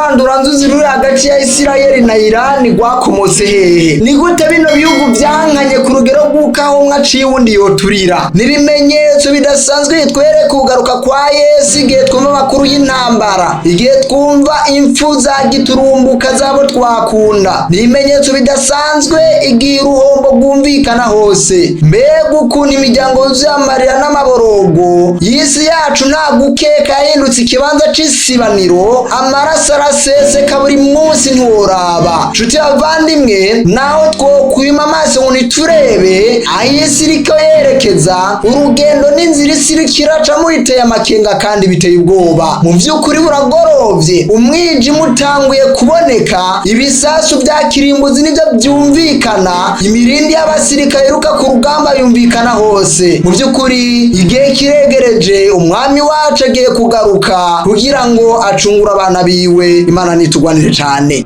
rw'umuranduranzuzi ruri hagati ya Isirayeli na Irani rwakomotse hehe? Ni gute bino bihugu vyankanye ku rugero rw'uko aho umwe aciye uwundi yoturira? N'ibimenyetso bidasanzwe bitwereka kugaruka kwa Yesu igihe twumva amakuru y'intambara, igihe twumva impfu za giturumbuka zabo twakunda. N'ibimenyetso bidasanzwe igihe uruhombo rwumvikana hose. Mbega ukuntu imiryango yuzuye amarira n'amaborogo, y'isi yacu nta gukeka yahindutse ikibanza c'isibaniro, amaraso araseseka buri munsi ntiworaba. Nshuti bavandimwe, naho twokwima amaso ngo niturebe aho isi iriko yerekeza, urugendo n'inzira isi iriko iracamwo biteye amakenga kandi biteye ubwoba. Mu vy'ukuri buragorovye, umwijima utanguye kuboneka, ibisasu vya kirimbuzi nivyo vyumvikana, imirindi y'abasirikare iruka ku rugamba yumvikana hose. Mu vy'ukuri igihe kiregereje, umwami wacu agiye kugaruka kugira ngo acungure abana biwe. Imana nitugwanire cane.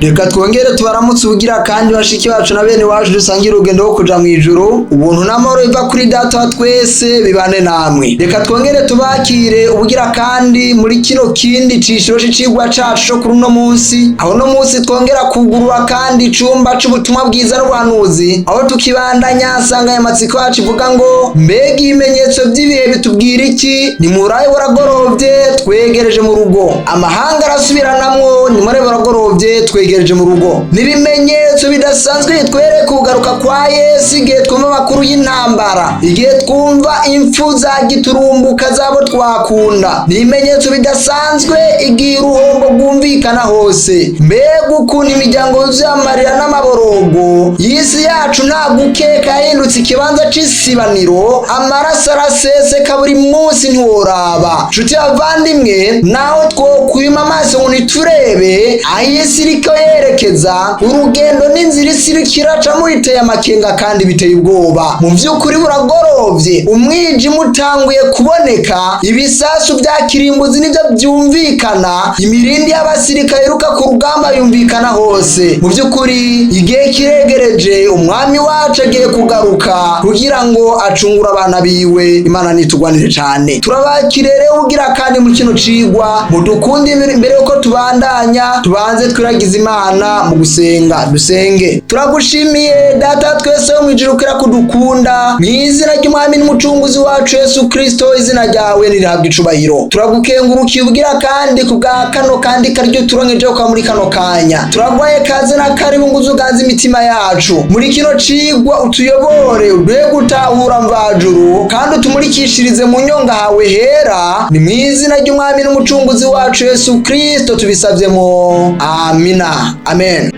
Reka twongere tubaramutse ubugira kandi bashiki bacu na bene wacu dusangira urugendo rwo kuja mw'ijuru. Ubuntu n'amahoro biva kuri Data wa twese bibane namwe. Reka twongere tubakire ubugira kandi muri kino kindi ciciro c'icigwa cacu co kuri uno munsi, aho no munsi twongera kugurura kandi icumba c'ubutumwa bwiza n'ubuhanuzi, aho tukibandanya nsanganyamatsiko yacu ivuga ngo mbega ibimenyetso vy'ibihe bitubwira iki? Ni murabe buragorovye twegereje mu rugo. Amahanga arasubiranamwo, ni murabe buragorovye twegereje mu rugo. N'ibimenyetso bidasanzwe bitwereka kugaruka kwa Yesu igihe twumva amakuru y'intambara, igihe twumva impfu za giturumbuka zabo twakunda. N'ibimenyetso bidasanzwe igihe uruhombo rwumvikana hose. Mbega ukuntu imiryango yuzuye amarira n'amaborogo, y'isi yacu nta gukeka yahindutse ikibanza c'isibaniro, amaraso araseseka buri munsi ntiworaba. Nshuti bavandimwe, naho twokwima amaso ngo niturebe aho isi iriko yerekeza, urugendo n'inzira isi iriko iracamwo biteye amakenga kandi biteye ubwoba. Mu vy'ukuri buragorovye, umwijima utanguye kuboneka, ibisasu vya kirimbuzi nivyo vyumvikana, imirindi y'abasirikare iruka ku rugamba yumvikana hose. Mu vy'ukuri igihe kiregereje, umwami wacu agiye kugaruka kugira ngo acungure abana biwe. Imana nitugwanire cane. Turabakirere ugira kandi muri kino cigwa, mudukunde mbere yuko tubandanya, tubanze twiragiza Imana mu gusenga. Dusenge. Turagushimiye Data twese wo mwijuru kira kudukunda, mw'izina ry'umwami n'umucunguzi wacu Yesu Kristo, izina ryawe nirihabwa icubahiro. Turagukengurukiye ubugira kandi kubwa kano kandi karyo turonkeje kwa muri kano kanya. Turagwaye kaze na karibu ngo uzuganze imitima yacu muri kino cigwa, utuyobore uduhe gutahura mvajuru kandi utumurikishirize mu nyonga hawe hera. Ni mw'izina ry'umwami n'umucunguzi wacu Yesu Kristo tubisavyemo, amina. Amen.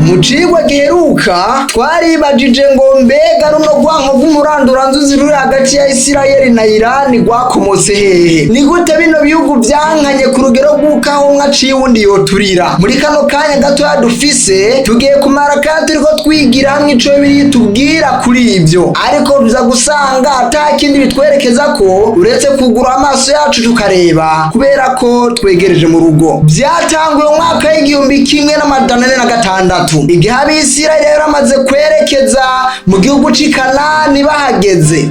Mu cigwa giheruka twaribajije ngo mbega runo rwanko rw'umuranduranzuzi ruri hagati ya Isirayeli na Irani rwakomotse hehe? Ni gute bino bihugu vyankanye ku rugero rw'uko aho umwe aciye uwundi yoturira? Muri kano kanya gatoya dufise tugiye kumara kandi turiko twigira hamwe ico biri tubwira kuri ivyo, ariko tuza gusanga ata kindi bitwerekeza ko uretse kugura amaso yacu tukareba, kubera ko twegereje mu rugo. Vyatanguye umwaka w'igihumbi kimwe n'amajana ane na gatandatu, igihe Abisirayeli baramaze kwerekeza mu gihugu c'i Kanani.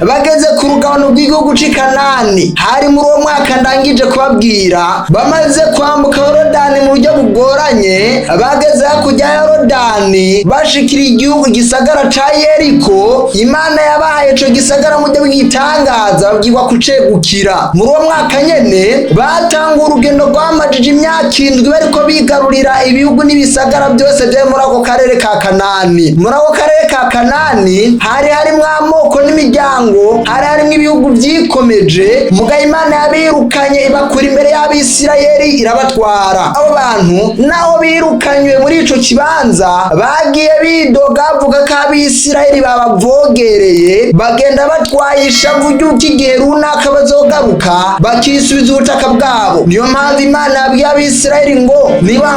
Bageze ku rugabano rw'igihugu c'i Kanani, hari muri uwo mwaka ndangije kubabwira, bamaze kwambuka Yorodani mu buryo bugoranye. Bageze hakurya ya Yorodani bashikira igihugu gisagara ca Yeriko, Imana yabahaye ico gisagara mu buryo bw'igitangaza, babwirwa kucegukira. Muri uwo mwaka nyene batanga urugendo rwamajije imyaka 7 bariko bigarurira ibihugu n'ibisagara byose vyo muri ako karere ka Kanani. Muri ako karere ka Kanani hari harimwo amoko n'imiryango, hari harimwo ibihugu vyikomeje, muga Imana yabirukanye ibakura imbere y'Abisirayeli irabatwara. Abo bantu naho birukanywe muri ico kibanza bagiye bidoga bavuga ko Abisirayeli babavogereye, bagenda batwaye ishavu ry'uko igihe runaka bazogaruka bakisubiza ubutaka bwabo. Niyo mpamvu Imana yabwiye Abisirayeli ngo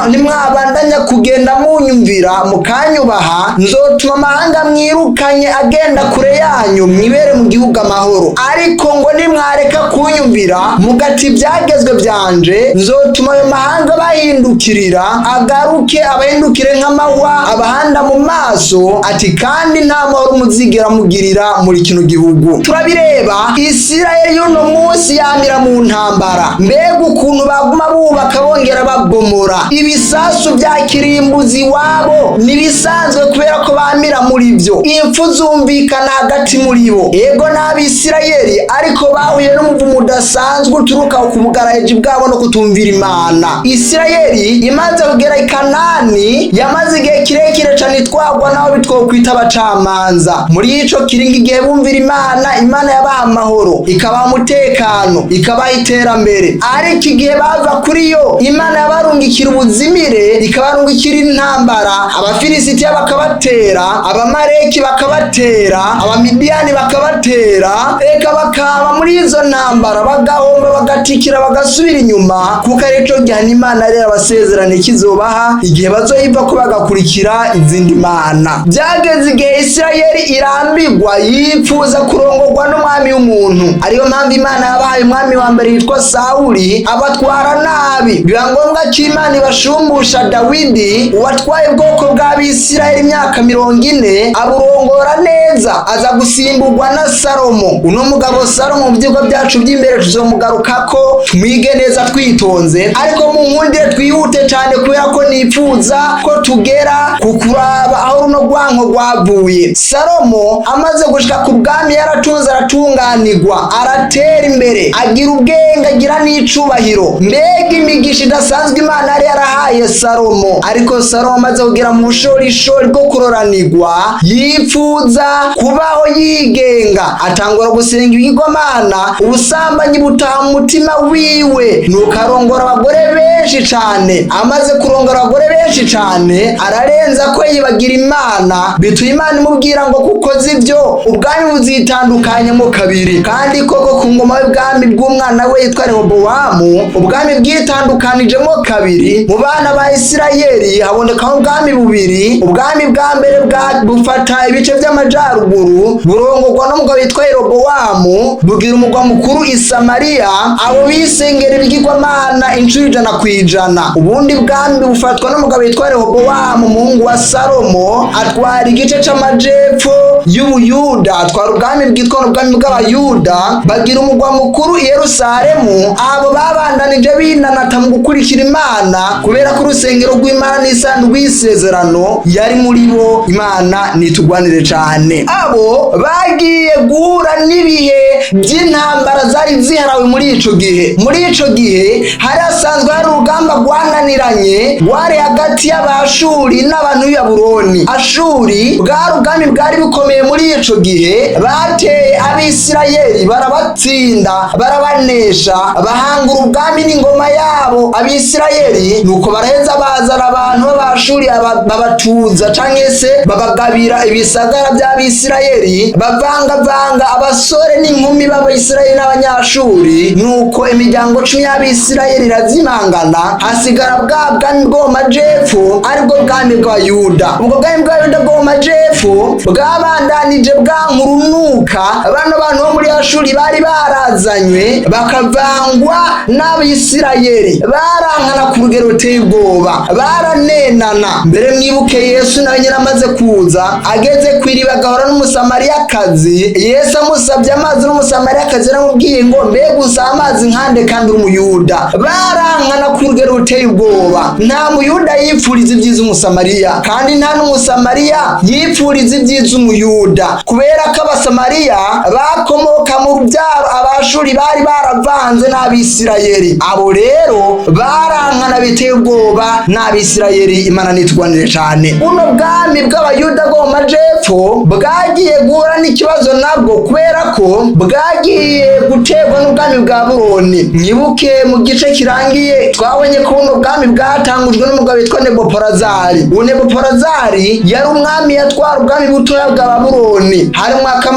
nimwabandanya kugenda munyumvira mukanyubaha, nzotuma amahanga mwirukanye agenda kure yanyu mwibere mu gihugu amahoro. Ariko ngo nimwareka kunyumvira mugati ivyagezwe vyanje, nzotuma ayo mahanga bahindukirira agaruke agaruke abahindukire nk'amahwa abahanda mu maso ati kandi nta mahoro muzigera mugirira muri kino gihugu. Turabireba Isirayeli y'uno munsi yamira mu ntambara, mbega ukuntu baguma bubaka bongera babomora. Ibisasu bya kirimbuzi wabo nibisanzwe kubera ko bamira muri byo, impfu zumvikana hagati muri bo. Ego n'Abisirayeli ariko bahuye n'umuvumo udasanzwe uturuka ku bugaraji bwabo no kutumvira Imana. Isirayeli imaze kugera i Kanani yamaze igihe kirekire cane itwagwa naho bitwokwita abacamanza. Muri ico kiringi igihe bumvira Imana, Imana yabaha amahoro, ikabaha umutekano, ikabaha iterambere. Ariko igihe bava kuri yo, Imana yabarungikira ubuzimire, ikabarungikira intambara. Abafilisitiya bakabatera, Abamaleki bakabatera, Abamidiyani bakabatera, eka bakaba muri izo ntambara bagahomba bagatikira bagasubira inyuma, kuko arico gihe Imana rero abasezerane kizobaha igihe bazoyiva ko bagakurikira izindi mana. Byageze igihe Isirayeli irambigwa yifuza kurongorwa n'umwami w'umuntu, ariyo mpamvu Imana yabahaye umwami wa mbere yitwa Sawuli abatwara nabi. Biba ngombwa ko Imana ibashumbusha Dawidi uwatwaye ubwoko bw'Abisirayeli imyaka 40 aburongora neza, aza gusimburwa na Salomo. Uno mugabo Salomo mu byigwa byacu by'imbere tuzomugarukako tumwige neza twitonze, ariko mu nkundire twihute cyane kubera ko nipfuza ko tugera kukuraba aho runo rwanko rwavuye. Salomo amaze gushika ku bwami yaratunze aratunganirwa, aratera imbere, agira ubwenge, agira n'icubahiro. Mbega imigisha idasanzwe Imana yari yarahaye Salomo. Ariko Salomo amaze kugera mu bushorishori bwo kuroranirwa, yipfuza kubaho yigenga, atangura gusenga ibigirwamana, ubusambanyi butaha mu mutima wiwe, nuko arongora abagore benshi cane. Amaze kurongora abagore benshi cane ararenza ko yibagira Imana, bituma Imana imubwira ngo kukoze ibyo ubwami buzitandukanyemo kabiri. Kandi koko ku ngoma y'ubwami bw'umwana we yitwa Rehobowamu, ubwami bwitandukanijemo kabiri. Mu bana ba Isirayeli habonekamo ubwami bubiri. Ubwami bwa mbere bufata ibice by'amajyaruguru burongorwa n'umugabo witwa Yerobowamu, bugira umugwa mukuru i Samariya, abo bisengera ibigirwamana incuro 100%. Ubundi bwami bufatwa n'umugabo witwa Rehobowamu umuhungu wa Salomo, atwara igice c'amajepfo y'Ubuyuda, atwara ubwami bwitwa ubwami bw'Abayuda, bagira umugwa mukuru i Yerusalemu. Abo babandanije binanata mu gukurikira Imana kubera ko urusengero rw'Imana n'isanduku y'isezerano yari muri bo. Imana nitugwanire cane. Abo bagiye guhura n'ibihe by'intambara zari ziharawe muri ico gihe. Muri ico gihe hari asanzwe hari urugamba rwananiranye rwari hagati y'Abashuri n'abantu b'i Babuloni. Ashuri bwari ubwami bwari bukomeye muri ico gihe, bateye Abisirayeli barabatsinda barabanesha, bahangura ubwami n'ingoma yabo Abisirayeli. Nuko baraheza bazana abantu b'Abashuri babatuza canke se babagabira ibisagara by'Abisirayeli, bavangavanga abasore n'inkumi b'Abisirayeli n'Abanyashuri. Nuko imiryango 10 y'Abisirayeli irazimangana, hasigara bwa bwami bwo mu majepfo aribwo bwami bwa Yuda. Ubwo bwami bwa Yuda bwo mu majepfo bwabandanije bwankurunuka. Bano bantu bo muri Ashuri bari barazanywe bakavangwa n'Abisirayeli, barankana ku rugero ruteye ubwoba, baranenana. Mbere mwibuke Yesu nawe nyine amaze kuza, ageze kw'iriba agahura n'umusamariyakazi. Yesu amusabye amazi, n'umusamariyakazi aramubwiye ngo mbega usaba amazi nkande kandi uri Umuyuda. Barankana ku rugero ruteye ubwoba. Nta Muyuda yipfuriza ibyiza Umusamariya, kandi nta n'Umusamariya yipfuriza ibyiza Umuyuda, kubera ko Abasamariya bakomoka mu rubyaro Abashuri bari baravanze n'Abisirayeli. Abo rero barankana biteye ubwoba n'Abisirayeli. Imana nitugwanire cane. Uno bwami bw'Abayuda bwo mu majepfo bwagiye guhura n'ikibazo nabwo, kubera ko bwagiye guterwa n'ubwami bwa Babuloni. Mwibuke mu gice kirangiye twabonye ko uno bwami bwatangujwe n'umugabo witwa Nebopolazari. Uwo Nebopolazari yari umwami yatwara ubwami butoya bwa Babuloni hari mu mwaka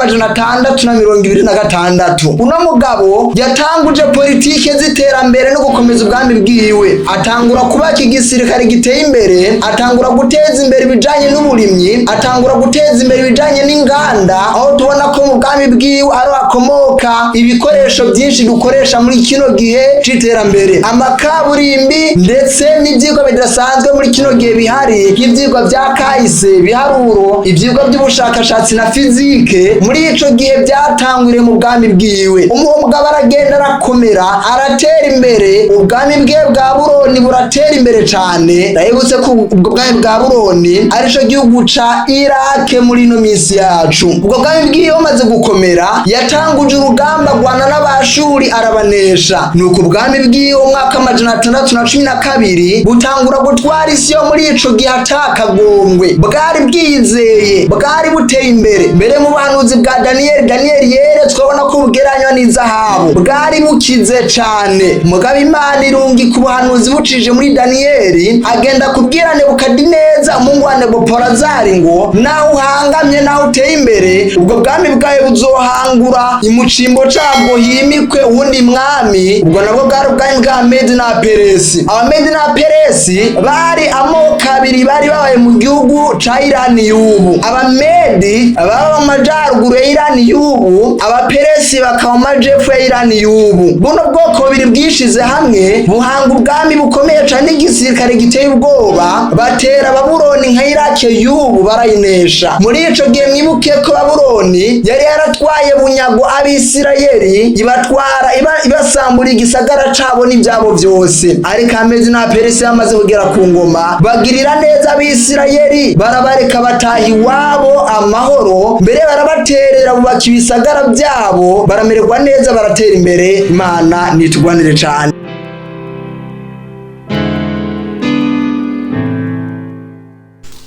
626. Uno mugabo yatanguje politike z'iterambere no gukomeza ubwami bwiwe, atangura kubaka igisirikare giteye imbere, atangura guteza imbere ibijanye n'uburimyi, atangura guteza guteza imbere ibijanye n'inganda, aho tubona ko mu bwami bwiwe ari hakomoka ibikoresho byinshi dukoresha muri kino gihe c'iterambere, amakaburimbi ndetse n'ivyigwa bidasanzwe muri kino gihe bihari nk'ivyigwa vya kahise, ibiharuro, ivyigwa by'ubushakashatsi na fizike. Muri ico gihe byatangwire mu bwami bwiwe, uwo mugabo aragenda arakomera, aratera imbere, ubwami bwe bwa Buroni buratera imbere cane. Ndabibutse ko ubwo bwami bwa Buroni arico gihugu ca Irake muri ino minsi yacu. Ubwo bwami bwiwe bumaze gukomera, yatanguje urugamba rwana n'Abashuri arabanesha. Nuko ubwami bwiwe umwaka 612 butangura gutwara isi yo muri ico gihe atakagongwe, bwari bwizeye, bwari buteye imbere. Mbere mu buhanuzi bwa Daniyeli yeretswe abona ko bugeranywa n'izahabu, bwari bukize cane. Mugabo Imana irungika ubuhanuzi bucije muri Daniyeli, agenda kubwira Nebukadineza umuhungu wa Nebukadinezari ngo naho uhangamye, naho uteye imbere, ubwo bwami bwawe buzohangura, imucimbo cabwo himikwe uwundi mwami. Ubwo nabwo bwari ubwami bwa Medi na Peresi. Abamedi na Peresi bari amoko abiri bari babaye mu gihugu ca Irani y'ubu. Abamedi baba mu majaruguru ya Irani y'ubu, Abaperesi bakaba mu majepfo ya Irani y'ubu. Buno bwoko bubiri bwishize hamwe buhanga ubwami bukomeye cane n'igisirikare giteye ubwoba, batera Babuloni nka Irake y'ubu barayinesha. Muri ico gihe mwibuke ko Babuloni yari yaratwaye bunyago Abisirayeli, ibatwara ibasambura igisagara cabo n'ivyabo vyose. Ariko Amedi na Peresi bamaze kugera ku ngoma, bagirira neza Abisirayeli, barabareka bataha iwabo amahoro, mbere barabaterera bubaka ibisagara vyabo, baramererwa neza, baratera imbere. Imana nitugwanire cane.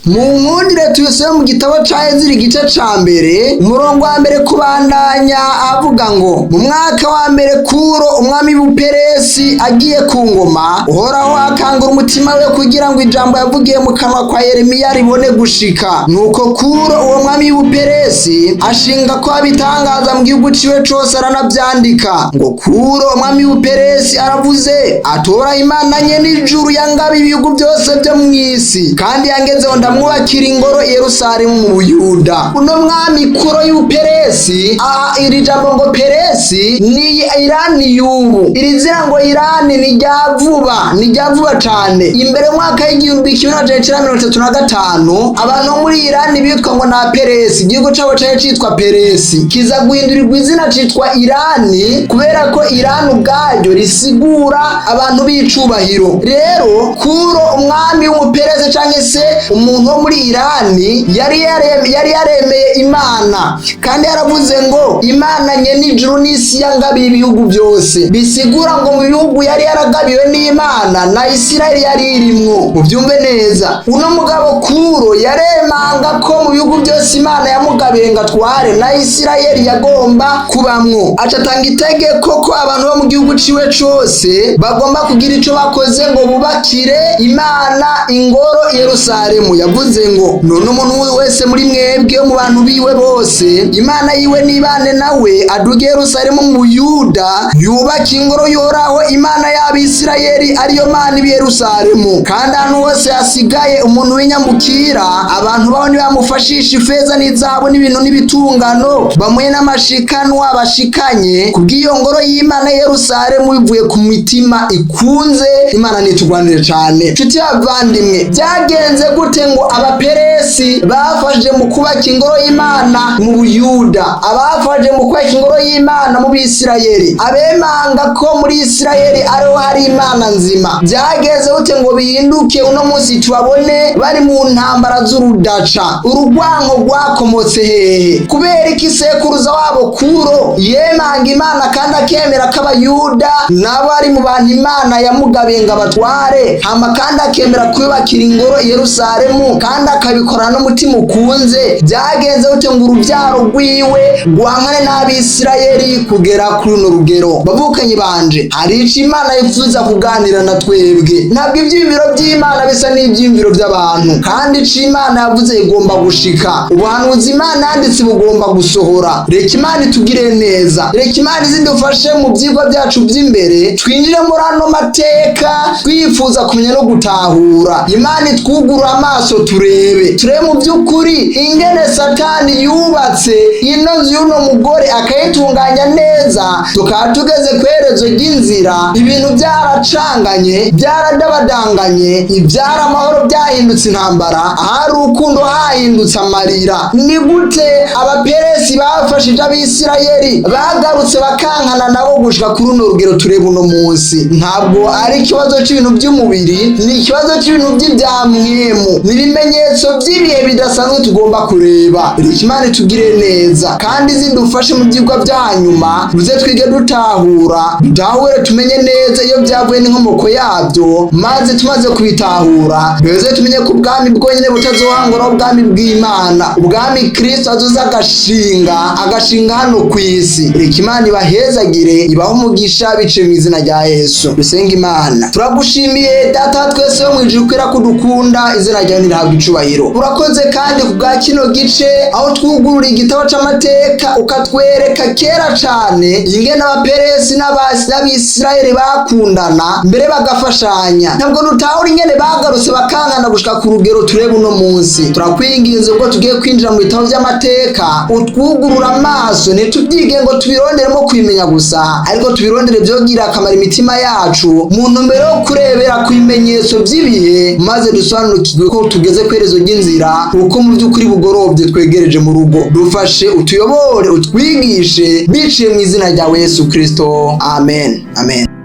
Mu nkundire tuyisome mu gitabo ca Ezira igice ca mbere umurongo wa mbere kubandanya avuga ngo mu mwaka wa mbere Kuro umwami w'Ubuperesi agiye ku ngoma, Uhoraho akangura umutima we kugira ngo ijambo yavugiye mu kanwa kwa Yeremiya ribone gushika. Nuko Kuro uwo mwami w'Ubuperesi ashinga ko abitangaza mu gihugu ciwe cose, aranavyandika ngo Kuro umwami w'Ubuperesi aravuze atora Imana nye n'ijuru yangabe ibihugu byose byo mw'isi, kandi yangezeho mwubakira ingoro i Yerusalemu mu Buyuda. Uno mwami Kuro y'Ubuperesi, iri jambo ngo Peresi ni Irani y'ubu. Iri zina ngo Irani ni rya vuba cane. Imbere mwaka w'igihumbi 1935 abantu muri Irani bitwa ngo na Peresi, igihugu cabo cari citwa Peresi, kiza guhindurirwa izina citwa Irani kubera ko Irani ubwaryo risigura abantu b'icubahiro. Rero Kuro umwami w'Umuperesi canke se umuntu wo muri Irani yari yaremeye Imana, kandi yaravuze ngo Imana nye n'ijuru n'isi yangabiye ibihugu byose. Bisigura ngo mu bihugu yari yaragabiwe n'Imana na Isirayeli yari irimwo. Uvyumve neza, uno mugabo Kuro yaremanga ko mu bihugu byose Imana yamugabiye ngo atware na Isirayeli yagomba kubamwo. Acatanga itegeko ko abantu bo mu gihugu ciwe cose bagomba kugira ico bakoze ngo bubakire Imana ingoro i Yerusalemu. Yavuze ngo none umuntu wese muri mwebwe mu bantu biwe bose, Imana yiwe nibane nawe, aduge Yerusalemu mu Buyuda, yubaka ingoro y'Uhoraho Imana y'Abisirayeli, ariyo Mana i Yerusalemu. Kandi ahantu hose hasigaye umuntu w'inyamukira, abantu baho nibamufashisha ifeza n'izahabu n'ibintu n'ibitungano, bamuhe n'amashikanwa bashikanye kubw'iyo ngoro y'Imana i Yerusalemu bivuye ku mitima ikunze. Imana nitugwanire cane. Nshuti y'abavandimwe, byagenze gute ngo Abaperesi bafashe mu kubaka ingoro y'Imana mu Buyuda, abafashe mu kubaka ingoro y'Imana mu Bisirayeli, abemanga ko muri Isirayeli ariho hari Imana nzima? Byageze gute ngo bihinduke uno munsi tubabone bari mu ntambara z'urudaca? Urugwanko rwakomotse hehe? Kubera iki sekuruza wabo Kuro yemanga Imana kandi akemera ko Abayuda nabo ari mu bantu Imana yamugabiye ngo abatware, hama kandi akemera kubakira ingoro i Yerusalemu, kandi akabikora n'umutima ukunze? Byagenze gute ngo urubyaro rwiwe rwangane n'Abisirayeli kugera kuri runo rugero? Bavukanye banje, hari ico Imana yifuza kuganira na twebwe. Ntabwo ivyiyumviro by'Imana bisa n'ivyiyumviro by'abantu, kandi ico Imana yavuze igomba gushika. Ubuhanuzi Imana yanditse bugomba gusohora. Reka Imana itugire neza, reka Imana izidufashe mu vyigwa byacu by'imbere, twinjire muri ano mateka twifuza kumenya no gutaha gutahura. Imana itwugura amaso turebe mu by'ukuri ingene Satani yubatse ino nzu y'uno mugore akayitunganya neza, tukaba tugeze kwerezo ry'inzira, ibintu byaracanganye, byaradabadanganye, ibyara amahoro byahindutse intambara, ahari urukundo hahindutse amarira. Ni gute abaperesi bafashije abisirayeli bagarutse bakankana nabo gushika kuri runo rugero tureba uno munsi? Ntabwo ari ikibazo cy'ibintu by'umubiri, ni ikibazo cy'ibintu by'ibyamwemu, ni ibimenyetso by'ibihe bidasanzwe tugomba kureba. Imana tugire neza kandi zidufashe mu byigwa byanyuma, buze twige dutahure tumenye neza iyo byavuye n'inkomoko yabyo, maze tumaze kubitahura beze tumenye ko ubwami bwonyine butazohangura ubwami bw'Imana, ubwami Kristo azoza agashinga hano ku isi. Imana ibahezagire, ibaho umugisha bice mu izina rya Yesu. Dusenga Imana. Turagushimiye data twese wo mu ijuru kwera kudukunda, izina ryawe nirihabwa icubahiro. Urakoze kandi kubwa kino gice aho twugurura igitabo c'amateka ukatwereka kera cane ingene abaperesi n'abisirayeli bakundana mbere bagafashanya. Ntabwo dutahura ingene bagarutse bakankana gushika ku rugero tureba uno munsi. Turakwinginze ubwo tugiye kwinjira mu bitabo by'amateka utwugurura amaso, ntitubyige ngo tubironderemo kwimenya gusa, ariko tubirondere byogira akamaro imitima yacu mu ntumbero yo kurebera ku bimenyetso by'ibihe, maze dusobanukirwe ko tugeze kwerezo ry'inzira, uko mu by'ukuri bugorovye twegereje mu rugo. Dufashe, utuyobore, utwigishe biciye mu izina rya Yesu Kristo. Amen. Amen.